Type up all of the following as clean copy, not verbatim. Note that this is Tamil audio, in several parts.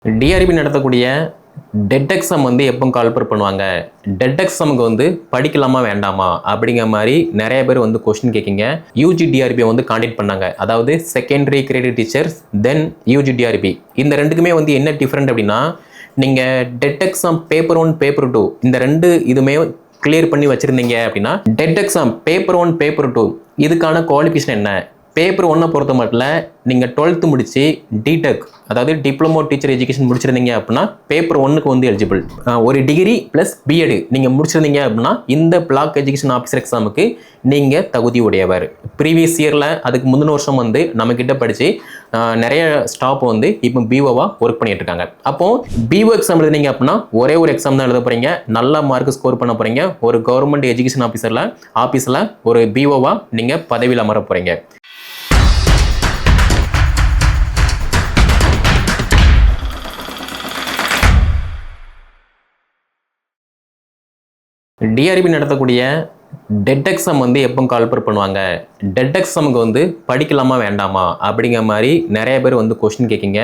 டிஆர்பி நடத்தக்கூடிய டெட் எக்ஸாம் வந்து எப்போ கால்பர் பண்ணுவாங்க, டெட் எக்ஸாமுக்கு வந்து படிக்கலாமா வேண்டாமா அப்படிங்கிற மாதிரி நிறைய பேர் வந்து கொஸ்டின் கேட்குங்க. யூஜி டிஆர்பி வந்து கான்டாக்ட் பண்ணாங்க. அதாவது செகண்டரி கிரேட் டீச்சர்ஸ் தென் யூஜி டிஆர்பி இந்த ரெண்டுக்குமே வந்து என்ன டிஃப்ரெண்ட் அப்படின்னா, நீங்கள் டெட் எக்ஸாம் பேப்பர் 1 பேப்பர் 2 இந்த ரெண்டு இதுவுமே கிளியர் பண்ணி வச்சுருந்தீங்க அப்படின்னா, டெட் எக்ஸாம் பேப்பர் 1 பேப்பர் 2 இதுக்கான குவாலிஃபிகேஷன் என்ன, பேப்பர் 1 பொறுத்த மட்டும் நீங்கள் 12th முடிச்சு டிடெக் அதாவது டிப்ளமோ டீச்சர் எஜுகேஷன் முடிச்சிருந்தீங்க அப்படின்னா பேப்பர் 1க்கு வந்து எலிஜிபிள். ஒரு டிகிரி ப்ளஸ் பிஎட் நீங்கள் முடிச்சிருந்தீங்க அப்படின்னா இந்த பிளாக் எஜுகேஷன் ஆஃபீஸர் எக்ஸாமுக்கு நீங்கள் தகுதி உடையவர். ப்ரீவியஸ் இயரில் அதுக்கு முந்தின வருஷம் வந்து நம்மக்கிட்ட படித்து நிறைய ஸ்டாஃப் வந்து இப்போ பிஓவாக ஒர்க் பண்ணிட்டு இருக்காங்க. அப்போது பிஓ எக்ஸாம் எழுதுனீங்க அப்படின்னா ஒரே ஒரு எக்ஸாம் தான் எழுத போகிறீங்க, நல்ல மார்க் ஸ்கோர் பண்ண போகிறீங்க, ஒரு கவர்மெண்ட் எஜுகேஷன் ஆஃபீஸில் ஒரு பிஓவாக நீங்கள் பதவியில் அமர போகிறீங்க. டிஆர்பி நடத்தக்கூடிய டெட் எக்ஸாம் வந்து எப்போ கால்பர் பண்ணுவாங்க, டெட் எக்ஸாமுக்கு வந்து படிக்கலாமா வேண்டாமா அப்படிங்கிற மாதிரி நிறைய பேர் வந்து கொஸ்டின் கேட்குங்க.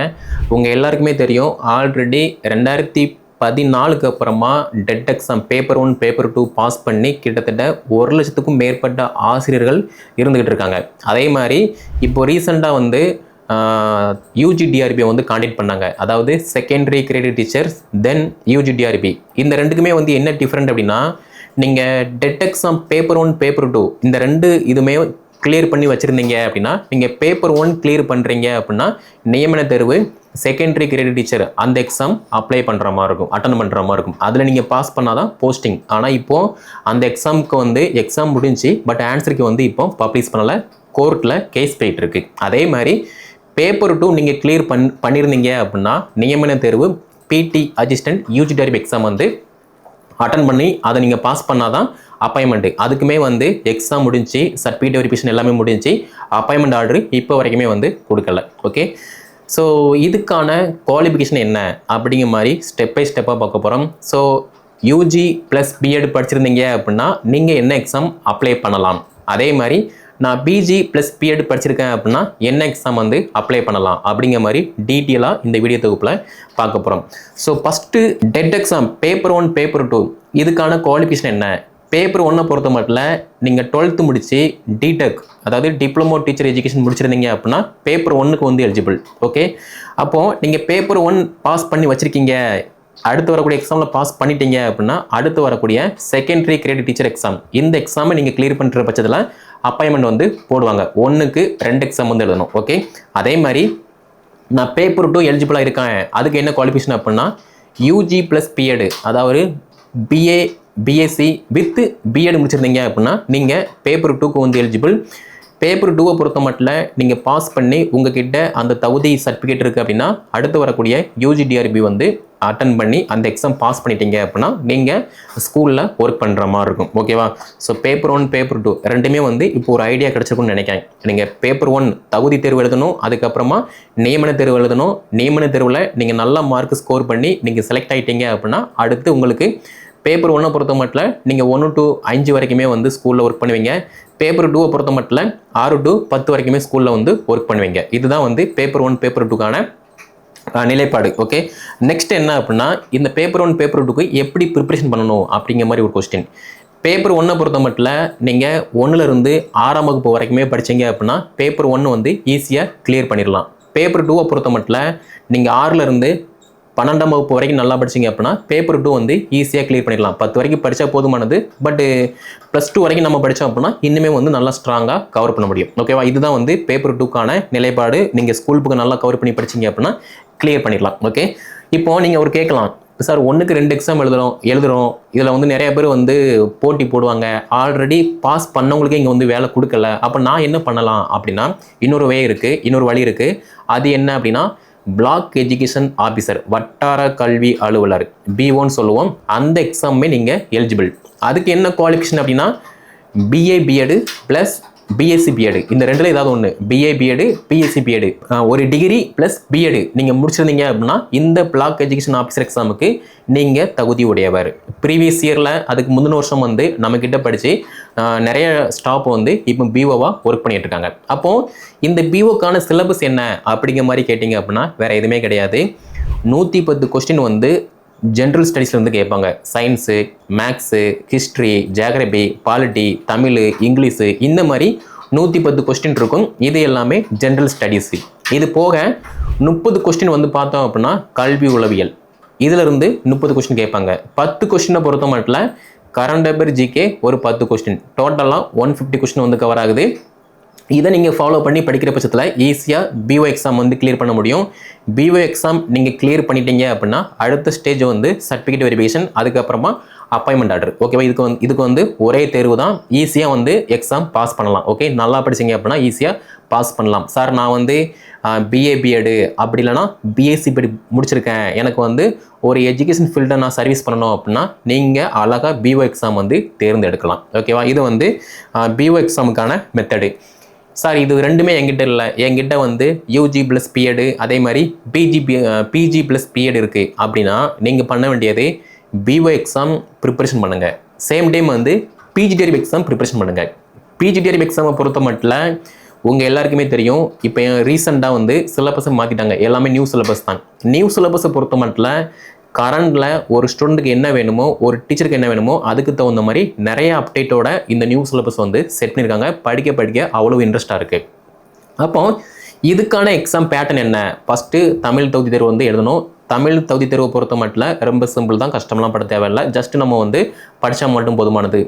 உங்கள் எல்லாருக்குமே தெரியும், ஆல்ரெடி 2014க்கு அப்புறமா TET exam paper 1 paper 2 pass பண்ணி கிட்டத்தட்ட 1 லட்சத்துக்கும் மேற்பட்ட ஆசிரியர்கள் இருந்துகிட்டு இருக்காங்க. அதே மாதிரி இப்போ ரீசெண்டாக வந்து யூஜி டிஆர்பி வந்து கான்டாக்ட் பண்ணாங்க. அதாவது செகண்டரி கிரேட் டீச்சர்ஸ் தென் யூஜி டிஆர்பி இந்த ரெண்டுக்குமே வந்து என்ன டிஃப்ரெண்ட் அப்படின்னா, நீங்கள் டெட் எக்ஸாம் பேப்பர் 1 பேப்பர் 2 இந்த ரெண்டு இதுவுமே கிளியர் பண்ணி வச்சுருந்தீங்க அப்படின்னா, நீங்கள் பேப்பர் 1 கிளியர் பண்ணுறீங்க அப்படின்னா நியமன தேர்வு செகண்டரி கிரேட் டீச்சர் அந்த எக்ஸாம் அப்ளை பண்ணுற மாதிரி இருக்கும், அட்டன் பண்ணுற மாதிரி இருக்கும். அதில் நீங்கள் பாஸ் பண்ணால் தான் போஸ்டிங். ஆனால் இப்போது அந்த எக்ஸாமுக்கு வந்து எக்ஸாம் முடிஞ்சு பட் ஆன்சருக்கு வந்து இப்போ பப்ளிஷ் பண்ணலை, கோர்ட்டில் கேஸ் போயிட்டு இருக்கு. அதே மாதிரி பேப்பர் 2 நீங்கள் கிளியர் பண்ணியிருந்தீங்க அப்படின்னா நியமன தேர்வு பிடி அசிஸ்டன்ட் யூஜி டிஆர்பி எக்ஸாம் வந்து அட்டன் பண்ணி அதை நீங்கள் பாஸ் பண்ணால் தான் அப்பாயின்மெண்ட்டு. அதுக்குமே வந்து எக்ஸாம் முடிஞ்சு சர்டிஃபிகேட் வெரிஃபிகேஷன் எல்லாமே முடிஞ்சு அப்பாயின்மெண்ட் ஆர்டர் இப்போ வரைக்குமே வந்து கொடுக்கல. ஓகே, ஸோ இதுக்கான குவாலிஃபிகேஷன் என்ன அப்படிங்கிற மாதிரி ஸ்டெப் பை ஸ்டெப்பாக பார்க்க போகிறோம். ஸோ யூஜி ப்ளஸ் பிஎட் படிச்சிருந்தீங்க அப்படின்னா நீங்கள் என்ன எக்ஸாம் அப்ளை பண்ணலாம், அதே மாதிரி நான் பிஜி ப்ளஸ் பிஎட் படிச்சிருக்கேன் அப்படின்னா என்ன எக்ஸாம் வந்து அப்ளை பண்ணலாம் அப்படிங்கிற மாதிரி டீட்டெயிலாக இந்த வீடியோ தொகுப்பில் பார்க்க போகிறோம். So first dead exam paper 1 paper 2 இதுக்கான குவாலிஃபிகேஷன் என்ன, பேப்பர் 1 பொறுத்த மட்டும் நீங்கள் 12th முடிச்சு டிடெக் அதாவது டிப்ளமோ டீச்சர் எஜுகேஷன் முடிச்சிருந்தீங்க அப்படின்னா பேப்பர் 1க்கு வந்து எலிஜிபிள். ஓகே, அப்போது நீங்கள் பேப்பர் 1 பாஸ் பண்ணி வச்சுருக்கீங்க, அடுத்து வரக்கூடிய எக்ஸாமில் பாஸ் பண்ணிட்டீங்க அப்படின்னா அடுத்து வரக்கூடிய செகண்டரி கிரேட் டீச்சர் எக்ஸாம் இந்த எக்ஸாமை நீங்கள் கிளியர் பண்ணுற பட்சத்தில் அப்பாயின்மெண்ட் வந்து போடுவாங்க. 1க்கு 2 எக்ஸாம் வந்து எழுதணும். ஓகே, அதே மாதிரி நான் பேப்பர் 2 எலிஜிபிளாக இருக்கேன், அதுக்கு என்ன குவாலிஃபிகேஷன் அப்படின்னா யூஜி ப்ளஸ் பிஎட் அதாவது பிஏ பிஎஸ்சி வித் பிஎட் முடிச்சிருந்தீங்க அப்படின்னா நீங்கள் பேப்பர் 2க்கு வந்து எலிஜிபிள். பேப்பர் 2 பொறுத்த மட்டும் நீங்கள் பாஸ் பண்ணி உங்ககிட்ட அந்த தகுதி சர்டிஃபிகேட் இருக்குது அப்படின்னா அடுத்து வரக்கூடிய யூஜி டிஆர்பி வந்து அட்டன் பண்ணி அந்த எக்ஸாம் பாஸ் பண்ணிட்டீங்க அப்படின்னா நீங்கள் ஸ்கூலில் ஒர்க் பண்ணுற மாதிரி இருக்கும். ஓகேவா, ஸோ பேப்பர் 1 பேப்பர் 2 ரெண்டுமே வந்து இப்போ ஒரு ஐடியா கிடச்சிருக்குன்னு நினைக்கிறேன். நீங்கள் பேப்பர் 1 தகுதி தேர்வு எழுதணும், அதுக்கப்புறமா நியமன தேர்வு எழுதணும். நியமன தேர்வில் நீங்கள் நல்ல மார்க் ஸ்கோர் பண்ணி நீங்கள் செலக்ட் ஆகிட்டீங்க அப்படின்னா அடுத்து உங்களுக்கு பேப்பர் 1 பொறுத்த மட்டும் நீங்கள் 1 to 5 வரைக்குமே வந்து ஸ்கூலில் ஒர்க் பண்ணுவீங்க. பேப்பர் 2 பொறுத்த மட்டும் 6 to 10 வரைக்குமே ஸ்கூலில் வந்து ஒர்க் பண்ணுவீங்க. இதுதான் வந்து பேப்பர் 1 பேப்பர் 2க்கான நிலைப்பாடு. ஓகே, நெக்ஸ்ட் என்ன அப்படின்னா இந்த பேப்பர் 1 பேப்பர் 2க்கு எப்படி ப்ரிப்பரேஷன் பண்ணணும் அப்படிங்கிற மாதிரி ஒரு கொஸ்டின். பேப்பர் 1 பொறுத்த மட்டும் நீங்கள் 1லேருந்து 6ஆம் வகுப்பு வரைக்குமே படித்தீங்க அப்படின்னா பேப்பர் 1 வந்து ஈஸியாக கிளியர் பண்ணிடலாம். பேப்பர் 2 பொறுத்த மட்டும் நீங்கள் 6லேருந்து 12ஆம் வகுப்பு வரைக்கும் நல்லா படிச்சிங்க அப்படின்னா பேப்பர் 2 வந்து ஈஸியாக கிளியர் பண்ணிடலாம். 10 வரைக்கும் படித்தா போதுமானது, பட் +2 வரைக்கும் நம்ம படித்தோம் அப்படின்னா இன்னுமே வந்து நல்லா ஸ்ட்ராங்காக கவர் பண்ண முடியும். ஓகேவா, இதுதான் வந்து பேப்பர் 2க்கான நிலைப்பாடு. நீங்கள் ஸ்கூல் புக்கு நல்லா கவர் பண்ணி படிச்சிங்க அப்படின்னா கிளியர் பண்ணிடலாம். ஓகே, இப்போது நீங்கள் ஒரு கேட்கலாம், சார் 1க்கு 2 எக்ஸாம் எழுதுகிறோம் இதில் வந்து நிறைய பேர் வந்து போட்டி போடுவாங்க, ஆல்ரெடி பாஸ் பண்ணவங்களுக்கே இங்கே வந்து வேலை கொடுக்கல, அப்போ நான் என்ன பண்ணலாம் அப்படின்னா இன்னொரு வழி இருக்குது. அது என்ன அப்படின்னா பிளாக் எஜுகேஷன் ஆஃபீஸர் வட்டார கல்வி அலுவலர் B1 சொல்லுவோம், அந்த எக்ஸாமே நீங்கள் எலிஜிபிள். அதுக்கு என்ன குவாலிஃபிகேஷன் அப்படின்னா BA BEd plus BSc BEd இந்த ரெண்டில் ஏதாவது ஒன்று, பிஏ பிஎட் பிஎஸ்சி பிஎட் ஒரு டிகிரி ப்ளஸ் பிஎட் நீங்கள் முடிச்சிருந்தீங்க அப்படின்னா இந்த பிளாக் எஜுகேஷன் ஆஃபீஸர் எக்ஸாமுக்கு நீங்கள் தகுதி உடையவர். ப்ரீவியஸ் இயரில் அதுக்கு முந்தின வருஷம் வந்து நம்மக்கிட்ட படித்து நிறைய ஸ்டாஃப் வந்து இப்போ பிஓவாக ஒர்க் பண்ணிட்டு இருக்காங்க. அப்போது இந்த பிஓக்கான சிலபஸ் என்ன அப்படிங்கிற மாதிரி கேட்டிங்க அப்படின்னா வேறு எதுவுமே கிடையாது. 110 கொஸ்டின் வந்து ஜென்ரல் ஸ்டடீஸ்லேருந்து கேட்பாங்க. Science, maths, history, geography, polity, Tamil, English, இந்த மாதிரி 110 கொஸ்டின் இருக்கும். இது எல்லாமே ஜென்ரல் ஸ்டடீஸு. இது போக 30 கொஸ்டின் வந்து பார்த்தோம் அப்படின்னா கல்வி உளவியல், இதிலிருந்து 30 கொஸ்டின் கேட்பாங்க. 10 கொஸ்டினை பொறுத்த மட்டும் கரண்ட் அஃபேர் ஜிகே ஒரு 10 கொஸ்டின், டோட்டலாக 150 கொஸ்டின் வந்து கவர் ஆகுது. இதை நீங்கள் ஃபாலோ பண்ணி படிக்கிற பட்சத்தில் ஈஸியாக பிஓ எக்ஸாம் வந்து கிளியர் பண்ண முடியும். பிஓ எக்ஸாம் நீங்கள் கிளியர் பண்ணிட்டீங்க அப்படின்னா அடுத்த ஸ்டேஜ் வந்து சர்டிஃபிகேட் வெரிஃபிகேஷன், அதுக்கப்புறமா அப்பாயின்மெண்ட் ஆர்டர். ஓகேவா? இதுக்கு வந்து ஒரே தேர்வு தான், ஈஸியாக வந்து எக்ஸாம் பாஸ் பண்ணலாம். ஓகே, நல்லா படிச்சிங்க அப்படின்னா ஈஸியாக பாஸ் பண்ணலாம். சார் நான் வந்து பிஏ பிஎட் அப்படி இல்லைனா பிஎஸ்சி படி முடிச்சிருக்கேன், எனக்கு வந்து ஒரு எஜுகேஷன் ஃபீல்டை நான் சர்வீஸ் பண்ணணும் அப்படின்னா நீங்கள் அழகாக பிஓ எக்ஸாம் வந்து தேர்ந்தெடுக்கலாம். ஓகேவா? இது வந்து பிஓ எக்ஸாமுக்கான மெத்தடு. சார் இது ரெண்டுமே என்கிட்ட இல்லை, என்கிட்ட வந்து யூஜி ப்ளஸ் பிஎட் அதே மாதிரி பிஜி ப்ளஸ் பிஎட் இருக்குது அப்படின்னா நீங்கள் பண்ண வேண்டியது பிஓ எக்ஸாம் ப்ரிப்பரேஷன் பண்ணுங்கள். சேம் டைம் வந்து பிஜிடிஆர்பி எக்ஸாம் ப்ரிப்பரேஷன் பண்ணுங்கள். பிஜிடிஆர்பி எக்ஸாமை பொறுத்த மட்டும் உங்கள் எல்லாருக்குமே தெரியும், இப்போ ரீசெண்டாக வந்து சிலபஸை மாற்றிட்டாங்க, எல்லாமே நியூ சிலபஸ் தான். நியூ சிலபஸை பொறுத்த மட்டும் கரண்டில் ஒரு ஸ்டூடெண்ட்டுக்கு என்ன வேணுமோ, ஒரு டீச்சருக்கு என்ன வேணுமோ அதுக்கு தகுந்த மாதிரி நிறைய அப்டேட்டோட இந்த நியூ சிலபஸ் வந்து செட் பண்ணியிருக்காங்க. படிக்க அவ்வளோ இன்ட்ரெஸ்ட்டாக இருக்குது. அப்போ இதுக்கான எக்ஸாம் பேட்டர்ன் என்ன? ஃபஸ்ட்டு தமிழ் தகுதி தேர்வு வந்து எழுதணும். தமிழ் தகுதி தேர்வை பொறுத்த மட்டும் ரொம்ப சிம்பிள் தான், கஷ்டம்லாம் பட தேவையில்லை. ஜஸ்ட் நம்ம வந்து படித்தா மட்டும் போதுமானது.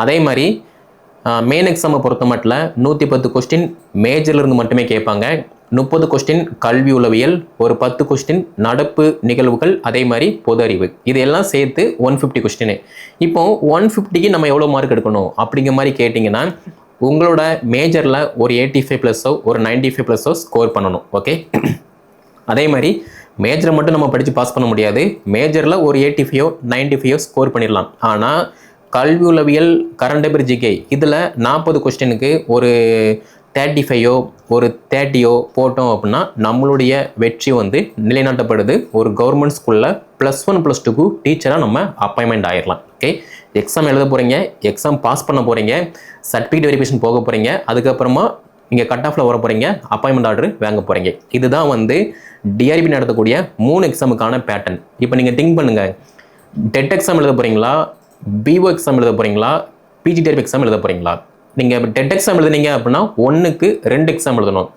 அதே மாதிரி மெயின் எக்ஸாமை பொறுத்த மட்டும் 110 கொஸ்டின் மேஜர்லேருந்து மட்டுமே கேட்பாங்க. 30 கொஸ்டின் கல்வி உளவியல், ஒரு 10 கொஸ்டின் நடப்பு நிகழ்வுகள், அதே மாதிரி பொது அறிவு, இதெல்லாம் சேர்த்து 150 கொஸ்டின். இப்போ 150க்கு நம்ம எவ்வளோ மார்க் எடுக்கணும் அப்படிங்கிற மாதிரி கேட்டிங்கன்னா உங்களோட மேஜரில் ஒரு 85+ஓ ஒரு 95+ஓ ஸ்கோர் பண்ணணும். ஓகே, அதே மாதிரி மேஜரை மட்டும் நம்ம படித்து பாஸ் பண்ண முடியாது. மேஜரில் ஒரு 85ஓ 95ஓ ஸ்கோர் பண்ணிடலாம். ஆனால் கல்வி உளவியல், கரண்ட் அஃபேர் ஜிகே இதில் 40 கொஸ்டினுக்கு ஒரு 35ஓ ஒரு 30ஓ போட்டோம் அப்படின்னா நம்மளுடைய வெற்றி வந்து நிலைநாட்டப்படுது. ஒரு கவர்மெண்ட் ஸ்கூலில் +1 +2க்கு டீச்சராக நம்ம அப்பாயின்மெண்ட் ஆகிடலாம். ஓகே, எக்ஸாம் எழுத போகிறீங்க, எக்ஸாம் பாஸ் பண்ண போகிறீங்க, சர்டிஃபிகேட் வெரிஃபிகேஷன் போக போகிறீங்க, அதுக்கப்புறமா இங்கே கட் ஆஃபில் வர போகிறீங்க, அப்பாயின்மெண்ட் ஆர்டர் வாங்க போகிறீங்க. இதுதான் வந்து டிஆர்பி நடத்தக்கூடிய 3 எக்ஸாமுக்கான பேட்டர்ன். இப்போ நீங்கள் திங்க் பண்ணுங்கள், டெட் எக்ஸாம் எழுத போகிறீங்களா, பிஓ எக்ஸாம் எழுத போகிறீங்களா, பிஜிடிஆர்பி எக்ஸாம் எழுத போகிறீங்களா? நீங்கள் டெட் எக்ஸாம் எழுதுனீங்க அப்படின்னா 1க்கு 2 எக்ஸாம் எழுதணும்.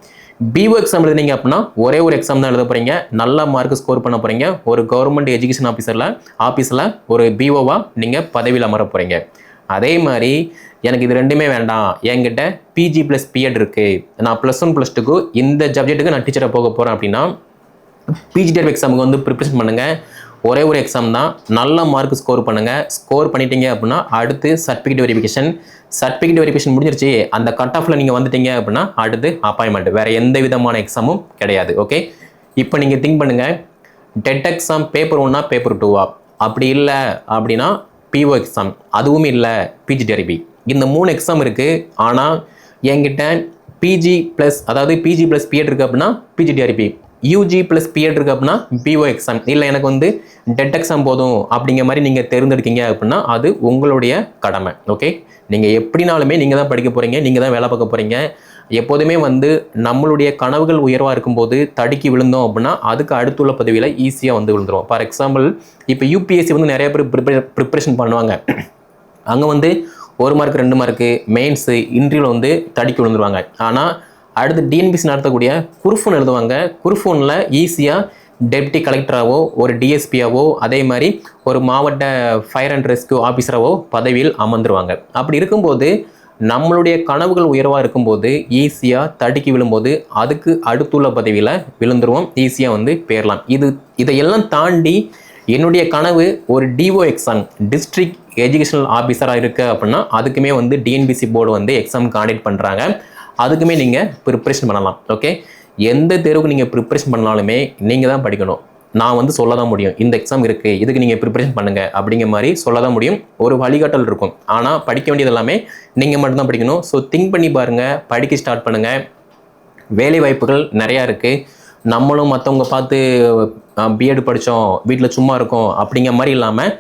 பிஓ எக்ஸாம் எழுதுனீங்க அப்படின்னா ஒரே ஒரு எக்ஸாம் தான் எழுத போகிறீங்க, நல்ல மார்க் ஸ்கோர் பண்ண போகிறீங்க, ஒரு கவர்மெண்ட் எஜுகேஷன் ஆஃபீஸில் ஒரு பிஓவாக நீங்கள் பதவியில் அமர போகிறீங்க. அதே மாதிரி எனக்கு இது ரெண்டுமே வேண்டாம், என்கிட்ட பிஜி ப்ளஸ் பிஎட் இருக்குது, நான் +1 +2க்கு இந்த சப்ஜெக்ட்டுக்கு நான் டீச்சராக போக போகிறேன் அப்படின்னா பிஜிடிஆர்பி எக்ஸாமுக்கு வந்து ப்ரிப்பரேஷன் பண்ணுங்கள். ஒரே ஒரு எக்ஸாம் தான், நல்ல மார்க் ஸ்கோர் பண்ணுங்கள். ஸ்கோர் பண்ணிட்டீங்க அப்படின்னா அடுத்து சர்டிஃபிகேட் வெரிஃபிகேஷன் முடிஞ்சிருச்சு, அந்த கட் ஆஃபில் நீங்கள் வந்துட்டீங்க அப்படின்னா அடுத்து அப்பாயின்மெண்ட். வேறு எந்த விதமான எக்ஸாமும் கிடையாது. ஓகே, இப்போ நீங்கள் திங்க் பண்ணுங்கள், டெட் எக்ஸாம் பேப்பர் 1ஆ பேப்பர் 2ஆ? அப்படி இல்லை அப்படின்னா பிஓ எக்ஸாம், அதுவும் இல்லை பிஜிடிஆர்பி. இந்த 3 எக்ஸாம் இருக்குது. ஆனால் என்கிட்ட பிஜி ப்ளஸ் பிஎட் இருக்குது அப்படின்னா பிஜிடிஆர்பி, யூஜி ப்ளஸ் பிஎட் இருக்குது அப்படின்னா பிஓ எக்ஸாம், இல்லை எனக்கு வந்து டெட் எக்ஸாம் போதும் அப்படிங்கிற மாதிரி நீங்கள் தேர்ந்தெடுக்கீங்க அப்படின்னா அது உங்களுடைய கடமை. ஓகே, நீங்கள் எப்படினாலுமே நீங்கள் தான் படிக்க போகிறீங்க, நீங்கள் தான் வேலை பார்க்க போகிறீங்க. எப்போதுமே வந்து நம்மளுடைய கனவுகள் உயர்வாக இருக்கும்போது தடுக்கி விழுந்தோம் அப்படின்னா அதுக்கு அடுத்துள்ள பதவியில் ஈஸியாக வந்து விழுந்துடும். ஃபார் எக்ஸாம்பிள் இப்போ யூபிஎஸ்சி வந்து நிறைய பேர் ப்ரிப்பரேஷன் பண்ணுவாங்க. அங்கே வந்து 1 மார்க் 2 மார்க்கு மெயின்ஸு இன்டர்வியூவில் வந்து தடுக்கி விழுந்துருவாங்க. ஆனால் அடுத்து டிஎன்பிசி நடத்தக்கூடிய குருஃபோன் எழுதுவாங்க. குருஃபோனில் ஈஸியாக டெப்டி கலெக்டராகவோ ஒரு டிஎஸ்பியாவோ அதே மாதிரி ஒரு மாவட்ட ஃபயர் அண்ட் ரெஸ்கியூ ஆஃபீஸராகவோ பதவியில் அமர்ந்துருவாங்க. அப்படி இருக்கும்போது நம்மளுடைய கனவுகள் உயர்வாக இருக்கும்போது ஈஸியாக தடுக்கி விழும்போது அதுக்கு அடுத்துள்ள பதவியில் விழுந்துருவோம், ஈஸியாக வந்து பேரலாம். இதையெல்லாம் தாண்டி என்னுடைய கனவு ஒரு டிஓ எக்ஸாம், டிஸ்ட்ரிக்ட் எஜுகேஷனல் ஆஃபீஸராக இருக்குது அப்படின்னா அதுக்குமே வந்து டிஎன்பிசி போர்டு வந்து எக்ஸாம் காண்டக்ட் பண்ணுறாங்க. அதுக்குமே நீங்கள் ப்ரிப்பரேஷன் பண்ணலாம். ஓகே, எந்த தேர்வுக்கு நீங்கள் ப்ரிப்பரேஷன் பண்ணாலுமே நீங்கள் தான் படிக்கணும். நான் வந்து சொல்ல தான் முடியும், இந்த எக்ஸாம் இருக்குது, இதுக்கு நீங்கள் ப்ரிப்பரேஷன் பண்ணுங்கள் அப்படிங்கிற மாதிரி சொல்ல தான் முடியும். ஒரு வழிகாட்டல் இருக்கும். ஆனால் படிக்க வேண்டியது எல்லாமே நீங்கள் மட்டும்தான் படிக்கணும். ஸோ திங்க் பண்ணி பாருங்கள், படிக்க ஸ்டார்ட் பண்ணுங்கள். வேலை வாய்ப்புகள் நிறையா இருக்குது. நம்மளும் மற்றவங்க பார்த்து பிஎட் படித்தோம் வீட்டில் சும்மா இருக்கோம் அப்படிங்கிற மாதிரி இல்லாமல்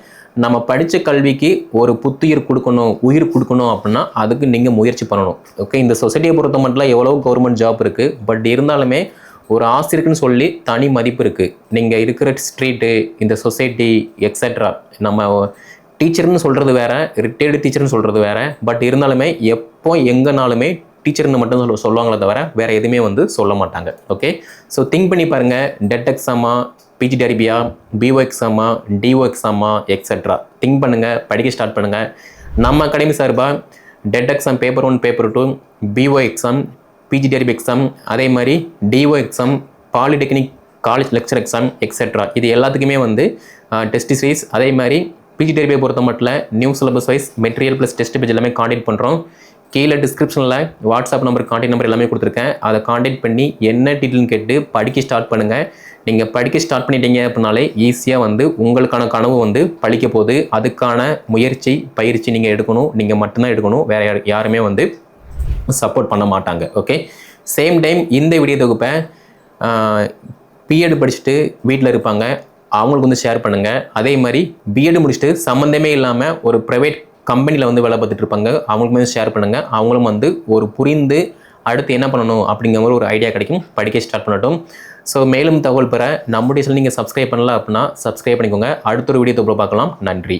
நம்ம படித்த கல்விக்கு ஒரு புத்துயிர் கொடுக்கணும், உயிர் கொடுக்கணும் அப்படின்னா அதுக்கு நீங்கள் முயற்சி பண்ணணும். ஓகே, இந்த சொசைட்டியை பொறுத்த மட்டும் எவ்வளோ கவர்மெண்ட் ஜாப் இருக்குது. பட் இருந்தாலுமே ஒரு ஆசிரியருக்குன்னு சொல்லி தனி மதிப்பு இருக்குது. நீங்கள் இருக்கிற ஸ்ட்ரீட்டு, இந்த சொசைட்டி எக்ஸெட்ரா. நம்ம டீச்சர்னு சொல்கிறது வேறு, ரிட்டையர்டு டீச்சர்னு சொல்கிறது வேறு. பட் இருந்தாலுமே எப்போ எங்கேனாலுமே டீச்சர்னு மட்டும் சொல்லுவாங்களே தவிர வேறு எதுவுமே வந்து சொல்ல மாட்டாங்க. ஓகே, ஸோ திங்க் பண்ணி பாருங்கள். டெட் எக்ஸாமா, பிஜிடிஆர்பியா, பிஓ எக்ஸாமா, டிஓ எக்ஸாமா எக்ஸெட்ரா. திங்க் பண்ணுங்கள், படிக்க ஸ்டார்ட் பண்ணுங்கள். நம்ம அகாடமி சார்பாக TET exam paper 1, paper 2, PO exam, PGTRB exam, அதே மாதிரி DO exam, polytechnic college lecture exam etcetera, இது எல்லாத்துக்குமே வந்து டெஸ்ட் சீரிஸ். அதே மாதிரி பிஜிடிஆர்பியை பொறுத்த மட்டும் new syllabus wise material plus test page எல்லாமே காண்டாக்ட் பண்ணுறோம். கீழே டிஸ்கிரிப்ஷனில் வாட்ஸ்அப் நம்பர், காண்டாக்ட் நம்பர் எல்லாமே கொடுத்துருக்கேன். அதை காண்டாக்ட் பண்ணி என்ன டீட்டெயில்னு கேட்டு படிக்க ஸ்டார்ட் பண்ணுங்கள். நீங்கள் படிக்க ஸ்டார்ட் பண்ணிட்டீங்க அப்படின்னாலே ஈஸியாக வந்து உங்களுக்கான கனவு வந்து பழிக்க போகுது. அதுக்கான முயற்சி, பயிற்சி நீங்கள் எடுக்கணும். நீங்கள் மட்டும்தான் எடுக்கணும், வேறு யாருமே வந்து சப்போர்ட் பண்ண மாட்டாங்க. ஓகே, சேம் டைம் இந்த வீடியோ தொகுப்பை பிஎட் படிச்சுட்டு வீட்டில் இருப்பாங்க, அவங்களுக்கு வந்து ஷேர் பண்ணுங்கள். அதே மாதிரி பிஎட் முடிச்சுட்டு சம்மந்தமே இல்லாமல் ஒரு ப்ரைவேட் கம்பெனியில் வந்து வேலை பார்த்துட்டு இருப்பாங்க, அவங்களுக்குமே வந்து ஷேர் பண்ணுங்கள். அவங்களும் வந்து ஒரு புரிந்து அடுத்து என்ன பண்ணணும் அப்படிங்கிற மாதிரி ஒரு ஐடியா கிடைக்கும், படிக்க ஸ்டார்ட் பண்ணட்டும். ஸோ மேலும் தகவல் பெற நம்முடைய சேனல் நீங்கள் சப்ஸ்கிரைப் பண்ணல அப்படின்னா சப்ஸ்கிரைப் பண்ணிக்கோங்க. அடுத்த ஒரு வீடியோ தொகுப்பில் பார்க்கலாம். நன்றி.